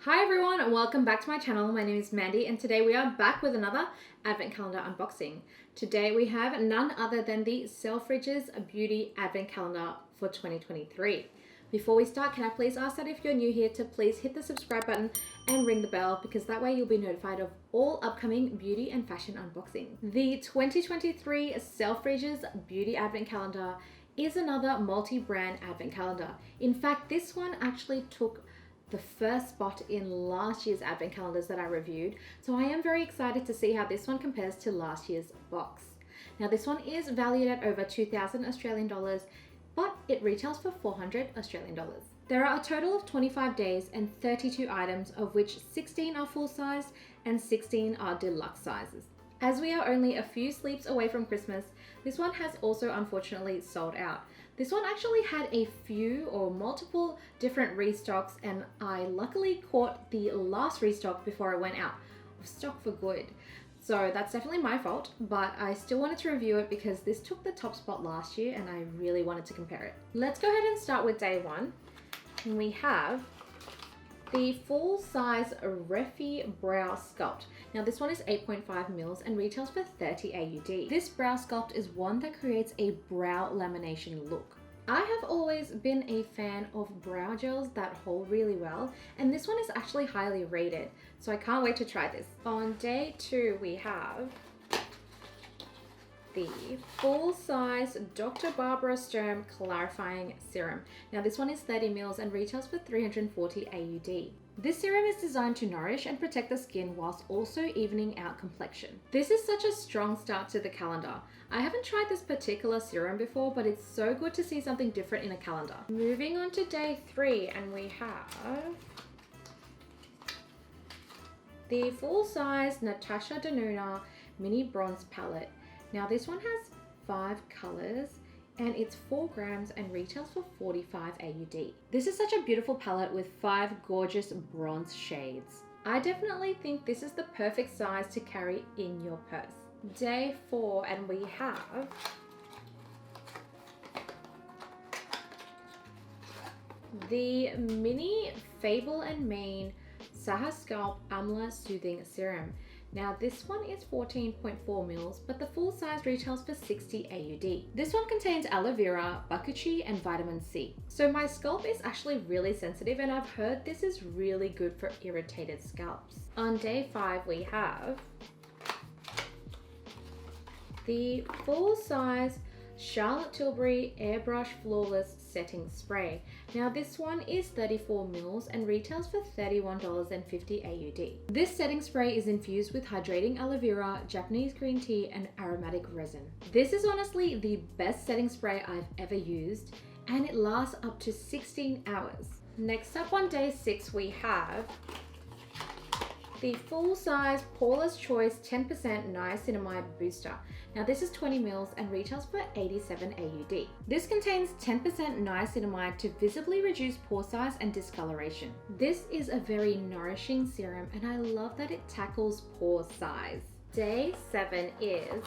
Hi everyone and welcome back to my channel. My name is Mandy and today we are back with another Advent Calendar unboxing. Today we have none other than the Selfridges Beauty Advent Calendar for 2023. Before we start, can I please ask that if you're new here to please hit the subscribe button and ring the bell, because that way you'll be notified of all upcoming beauty and fashion unboxing. The 2023 Selfridges Beauty Advent Calendar is another multi-brand advent calendar. In fact, this one actually took the first spot in last year's advent calendars that I reviewed, so I am very excited to see how this one compares to last year's box. Now this one is valued at over 2,000 Australian dollars, but it retails for 400 Australian dollars. There are a total of 25 days and 32 items, of which 16 are full size and 16 are deluxe sizes. As we are only a few sleeps away from Christmas, this one has also unfortunately sold out. This one actually had a few or multiple different restocks, and I luckily caught the last restock before it went out of stock for good. So that's definitely my fault, but I still wanted to review it because this took the top spot last year and I really wanted to compare it. Let's go ahead and start with day one. And we have the full-size REFY Brow Sculpt. Now this one is 8.5 mils and retails for 30 AUD. This brow sculpt is one that creates a brow lamination look. I have always been a fan of brow gels that hold really well, and this one is actually highly rated, so I can't wait to try this. On day two, we have the full-size Dr. Barbara Sturm Clarifying Serum. Now this one is 30 mils and retails for 340 AUD. This serum is designed to nourish and protect the skin whilst also evening out complexion. This is such a strong start to the calendar. I haven't tried this particular serum before, but it's so good to see something different in a calendar. Moving on to day three, and we have the full-size Natasha Denona Mini Bronze Palette. Now this one has 5 colors and it's 4 grams and retails for 45 AUD. This is such a beautiful palette with 5 gorgeous bronze shades. I definitely think this is the perfect size to carry in your purse. Day 4, and we have the Mini Fable Mane SahaScalp Amla Soothing Serum. Now this one is 14.4 mils, but the full size retails for 60 AUD. This one contains aloe vera, bakuchi, and vitamin C. So my scalp is actually really sensitive, and I've heard this is really good for irritated scalps. On day 5, we have the full size Charlotte Tilbury Airbrush Flawless Setting Spray. Now this one is 34 mils and retails for $31.50 AUD. This setting spray is infused with hydrating aloe vera, Japanese green tea, and aromatic resin. This is honestly the best setting spray I've ever used, and it lasts up to 16 hours. Next up, on day 6, we have the full-size Paula's Choice 10% Niacinamide Booster. Now this is 20 mils and retails for 87 AUD. This contains 10% niacinamide to visibly reduce pore size and discoloration. This is a very nourishing serum, and I love that it tackles pore size. Day 7 is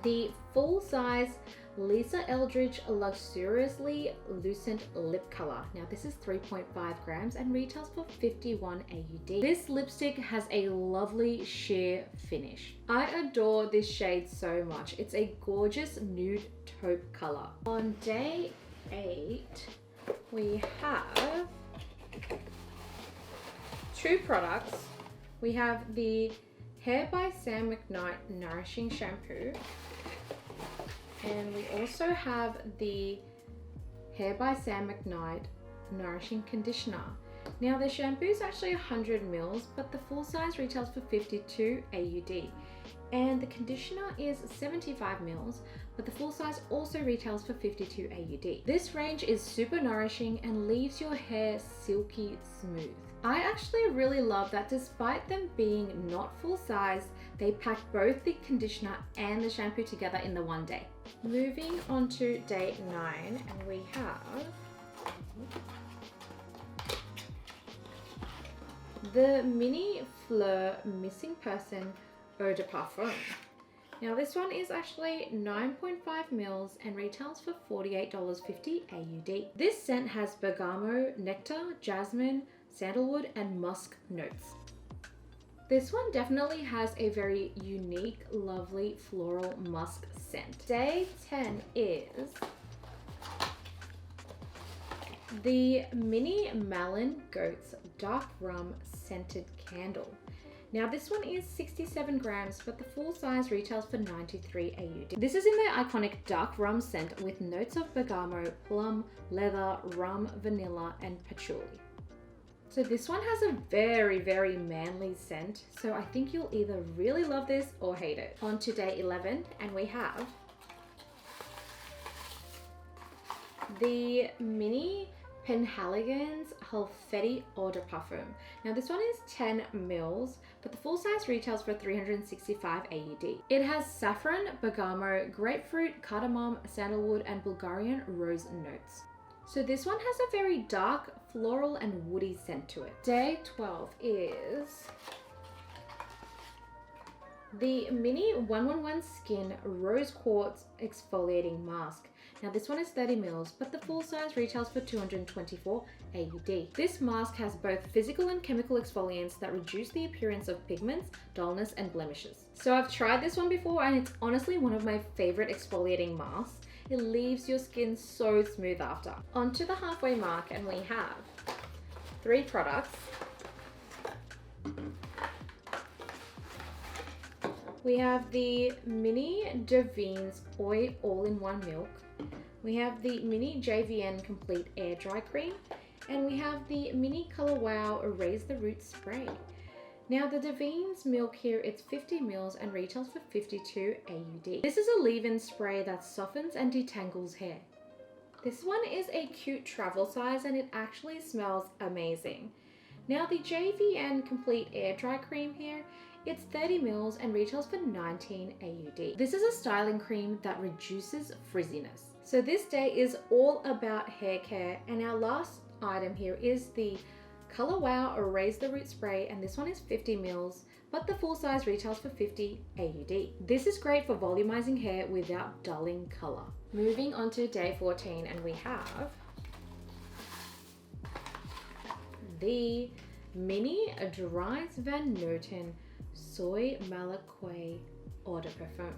the full-size Lisa Eldridge LuxuriouslyLucent Lip Color. Now this is 3.5 grams and retails for 51 AUD. This lipstick has a lovely sheer finish. I adore this shade so much. It's a gorgeous nude taupe color. On day 8, we have 2 products. We have the Hair by Sam McKnight Nourishing Shampoo, and we also have the Hair by Sam McKnight Nourishing Conditioner. Now the shampoo is actually 100 mils, but the full size retails for 52 AUD. And the conditioner is 75 mils, but the full size also retails for 52 AUD. This range is super nourishing and leaves your hair silky smooth. I actually really love that despite them being not full size, they pack both the conditioner and the shampoo together in the one day. Moving on to day 9, and we have the Mini FLUR Missing Person Eau de Parfum. Now this one is actually 9.5 mils and retails for $48.50 AUD. This scent has bergamot, nectar, jasmine, sandalwood and musk notes. This one definitely has a very unique, lovely floral musk scent. Day 10 is the Mini MALIN+GOETZ Dark Rum Scented Candle. Now this one is 67 grams, but the full size retails for 93 AUD. This is in their iconic dark rum scent with notes of bergamot, plum, leather, rum, vanilla, and patchouli. So this one has a very, very manly scent, so I think you'll either really love this or hate it. On to day 11, and we have the Mini Penhaligon's Halfeti Eau de Parfum. Now this one is 10 mils, but the full size retails for 365 AUD. It has saffron, bergamot, grapefruit, cardamom, sandalwood, and Bulgarian rose notes. So this one has a very dark, floral, and woody scent to it. Day 12 is the Mini 111 Skin Rose Quartz Exfoliating Mask. Now this one is 30 mils, but the full size retails for 224 AUD. This mask has both physical and chemical exfoliants that reduce the appearance of pigments, dullness, and blemishes. So I've tried this one before and it's honestly one of my favorite exfoliating masks. It leaves your skin so smooth after. On to the halfway mark, and we have 3 products. We have the Mini Devines Oil All-in-One Milk. We have the Mini JVN Complete Air Dry Cream. And we have the Mini Color Wow Erase the Roots Spray. Now the Devines milk here, it's 50 mils and retails for 52 AUD. This is a leave-in spray that softens and detangles hair. This one is a cute travel size and it actually smells amazing. Now the JVN Complete Air Dry Cream here, it's 30 mils and retails for 19 AUD. This is a styling cream that reduces frizziness. So this day is all about hair care, and our last item here is the Color Wow Erase the Root Spray, and this one is 50 mils, but the full size retails for 50 AUD. This is great for volumizing hair without dulling color. Moving on to day 14, and we have the Mini Dries Van Noten Soy Malaquais Eau de Parfum.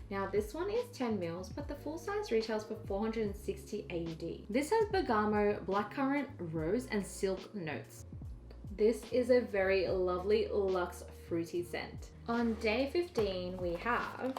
Now this one is 10 mils, but the full size retails for 460 AUD. This has bergamot, blackcurrant, rose, and silk notes. This is a very lovely luxe fruity scent. On day 15, we have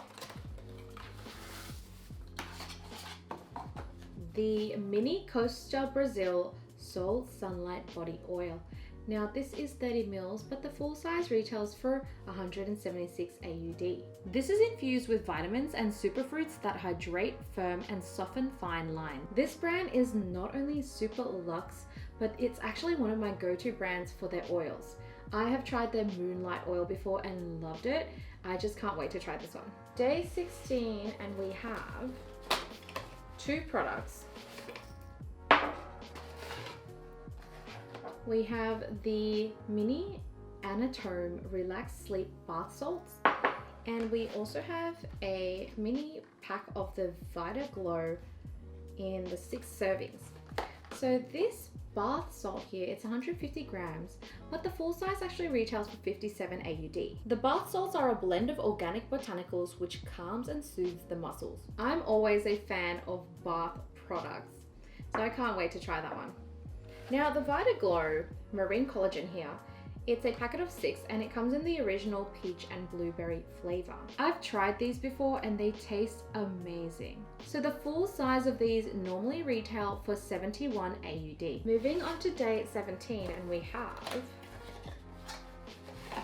the Mini Coasta Brazil Sol Sunlight Body Oil. Now this is 30 mils, but the full size retails for 176 AUD. This is infused with vitamins and superfruits that hydrate, firm, and soften fine line. This brand is not only super luxe, but it's actually one of my go-to brands for their oils. I have tried their Moonlight oil before and loved it. I just can't wait to try this one. Day 16, and we have 2 products. We have the Mini Anator Relax Sleep Bath Salts, and we also have a mini pack of the Vita Glow in the 6 servings. So this bath salt here, it's 150 grams, but the full size actually retails for 57 AUD. The bath salts are a blend of organic botanicals which calms and soothes the muscles. I'm always a fan of bath products, so I can't wait to try that one. Now the Vita Glow Marine Collagen here, it's a packet of 6 and it comes in the original peach and blueberry flavor. I've tried these before and they taste amazing. So the full size of these normally retail for 71 AUD. Moving on to day 17, and we have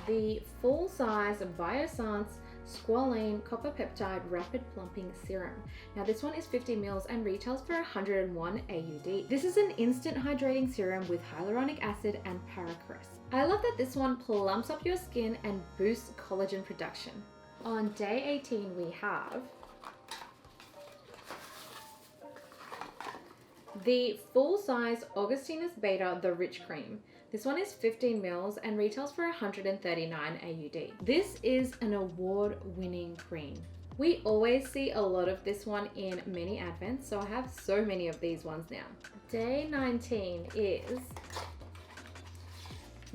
the full size Biossance Squalane Copper Peptide Rapid Plumping Serum. Now this one is 50 mils and retails for 101 AUD. This is an instant hydrating serum with hyaluronic acid and paracress. I love that this one plumps up your skin and boosts collagen production. On day 18, we have the full size Augustinus Beta The Rich Cream. This one is 15 mils and retails for 139 AUD. This is an award-winning cream. We always see a lot of this one in Mini Advent, so I have so many of these ones now. Day 19 is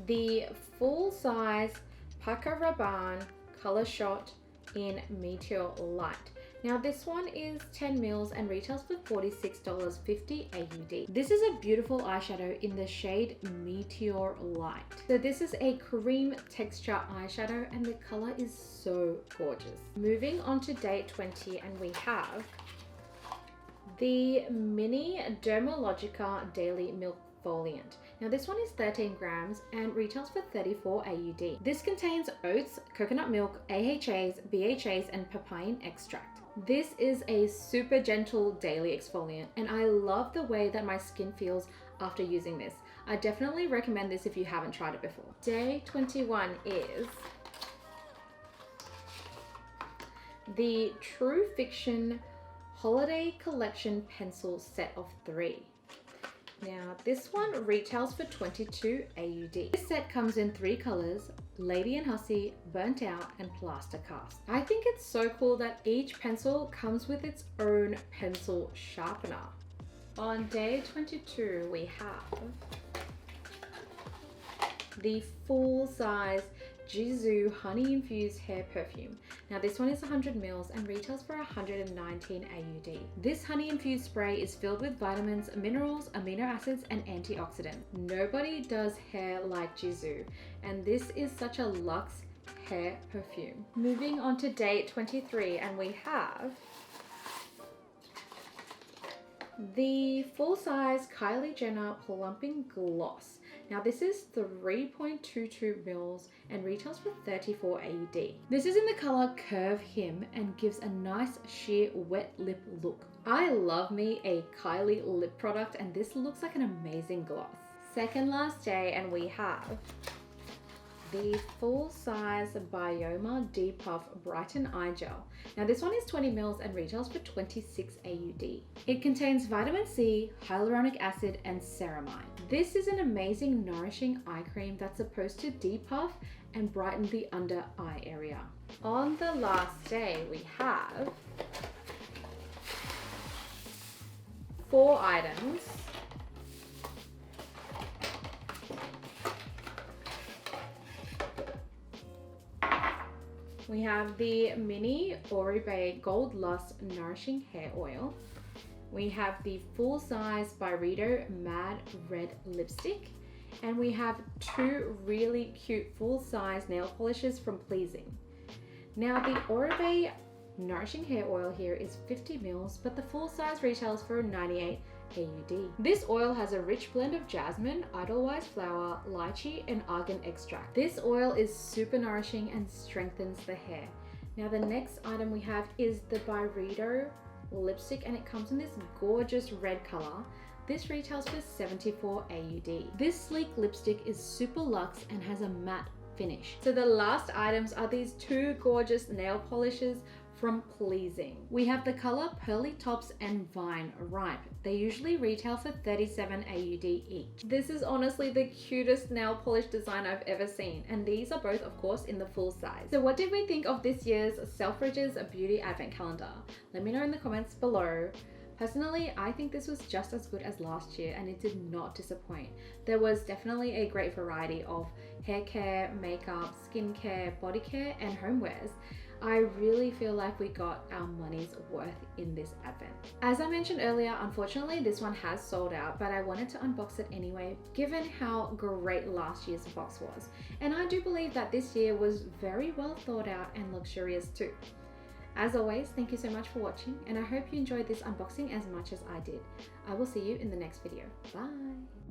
the full size Paco Rabanne Color Shot in Meteor Light. Now this one is 10 mils and retails for $46.50 AUD. This is a beautiful eyeshadow in the shade Meteor Light. So this is a cream texture eyeshadow and the color is so gorgeous. Moving on to day 20, and we have the Mini Dermalogica Daily Milk Foliant. Now this one is 13 grams and retails for $34 AUD. This contains oats, coconut milk, AHAs, BHAs, and papain extract. This is a super gentle daily exfoliant and I love the way that my skin feels after using this. I definitely recommend this if you haven't tried it before. Day 21 is the True Fiction Holiday Collection Pencil Set of 3. Now this one retails for $22 AUD. This set comes in 3 colors, Lady and Hussy, Burnt Out, and Plaster Cast. I think it's so cool that each pencil comes with its own pencil sharpener. On day 22 we have the full size Jisoo Honey Infused Hair Perfume. Now this one is 100 mils and retails for $119 AUD. This honey infused spray is filled with vitamins, minerals, amino acids, and antioxidants. Nobody does hair like Jisoo, and this is such a luxe hair perfume. Moving on to day 23, and we have the full size Kylie Jenner Plumping Gloss. Now this is 3.22 mils and retails for $34 AUD. This is in the color Curve Him and gives a nice sheer wet lip look. I love me a Kylie lip product and this looks like an amazing gloss. Second last day, and we have the full size Boma Depuff Brighten Eye Gel. Now this one is 20 mils and retails for $26 AUD. It contains vitamin C, hyaluronic acid, and ceramide. This is an amazing nourishing eye cream that's supposed to depuff and brighten the under eye area. On the last day we have 4 items. We have the Mini Oribe Gold Lust Nourishing Hair Oil. We have the full size Byredo Mad Red Lipstick. And we have 2 really cute full size nail polishes from Pleasing. Now the Oribe Nourishing Hair Oil here is 50 mils, but the full size retails for $98 AUD. This oil has a rich blend of jasmine, Idlewild flower, lychee, and argan extract. This oil is super nourishing and strengthens the hair. Now the next item we have is the Byredo lipstick, and it comes in this gorgeous red color. This retails for $74 AUD. This sleek lipstick is super luxe and has a matte finish. So the last items are these 2 gorgeous nail polishes from Pleasing. We have the color Pearly Tops and Vine Ripe. They usually retail for $37 AUD each. This is honestly the cutest nail polish design I've ever seen, and these are both of course in the full size. So what did we think of this year's Selfridges Beauty Advent Calendar? Let me know in the comments below. Personally, I think this was just as good as last year and it did not disappoint. There was definitely a great variety of hair care, makeup, skincare, body care, and homewares. I really feel like we got our money's worth in this advent. As I mentioned earlier, unfortunately this one has sold out, but I wanted to unbox it anyway, given how great last year's box was. And I do believe that this year was very well thought out and luxurious too. As always, thank you so much for watching, and I hope you enjoyed this unboxing as much as I did. I will see you in the next video. Bye!